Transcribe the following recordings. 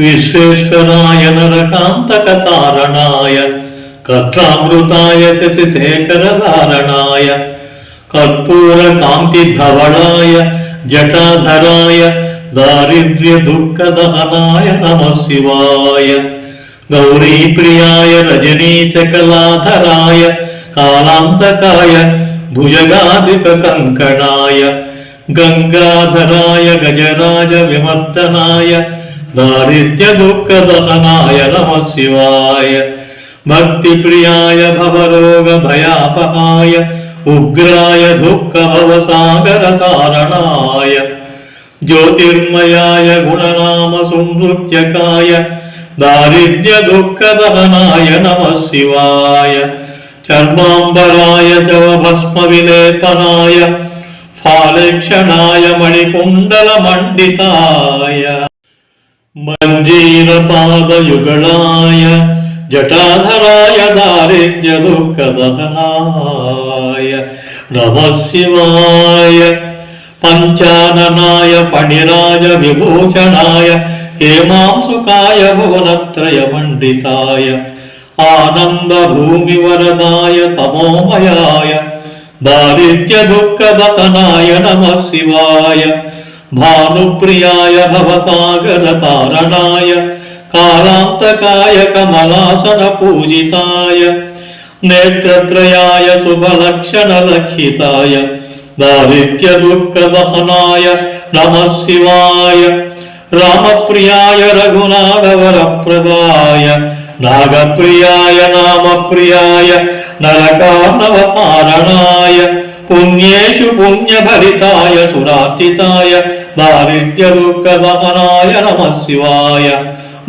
विश्वेश्वराय नरकान्तकतारणाय कर्त्रामृताय शशिशेखरधारणाय कर्पूरकान्तिधवलाय जटाधराय दारिद्र्यदुःखदहनाय नमः शिवाय गौरीप्रियाय रजनीशकलाधराय कालान्तकाय भुजगाधिपकङ्कणाय गंगाधराय गजराज विमर्दनाय दारिद्र्यदुःखदहनाय नमः शिवाय भक्तिप्रियाय भवरोगभयापहाय उग्राय दुःखभवसागरतारणाय ज्योतिर्मयाय गुणनामसंहृत्यकाय दारिद्र्यदुःखदहनाय नमः शिवाय चर्माम्बराय शवभस्मविलेपनाय फालेक्षणाय मणिकुण्डलमण्डिताय मञ्जीरपादयुगलाय जटाधराय दारिद्र्यदुःखदहनाय नमः शिवाय पञ्चाननाय फणिराज विभूषणाय हेमांसुकाय भुवनत्रयमण्डिताय आनन्दभूमिवरदाय तमोमयाय दारिद्र्यदुःखदहनाय नमः शिवाय भानुप्रियाय भवसागरतारणाय कालान्तकाय कमलासनपूजिताय नेत्रत्रयाय शुभलक्षणलक्षिताय दारिद्र्यदुःखदहनाय नमः शिवाय रामप्रियाय रघुनाथवरप्रदाय नागप्रियाय नामप्रियाय नरकार्णवतारणाय पुण्येषु पुण्यभरिताय सुरार्चिताय दारिद्र्यदुःखदहनाय नमः शिवाय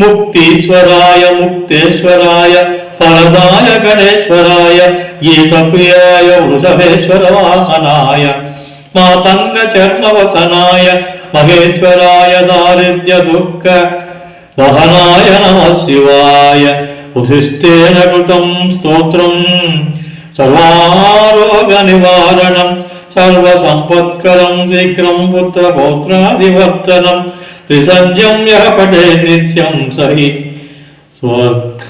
मुक्तीश्वराय मुक्तेश्वराय फलदाय गणेश्वराय गीतप्रियाय वृषभेश्वरवासनाय मातङ्गचर्मवसनाय महेश्वराय दारिद्र्यदुःखदहनाय नमः शिवाय उशिष्टेन कृतं स्तोत्रम् सर्वारोगनिवारणं सर्वसम्पत्करं शीघ्रं पुत्रपौत्रादिवर्धनं त्रिसंज्ञं यः पठेत् नित्यं स हि स्वर्गमाप्नुयात्।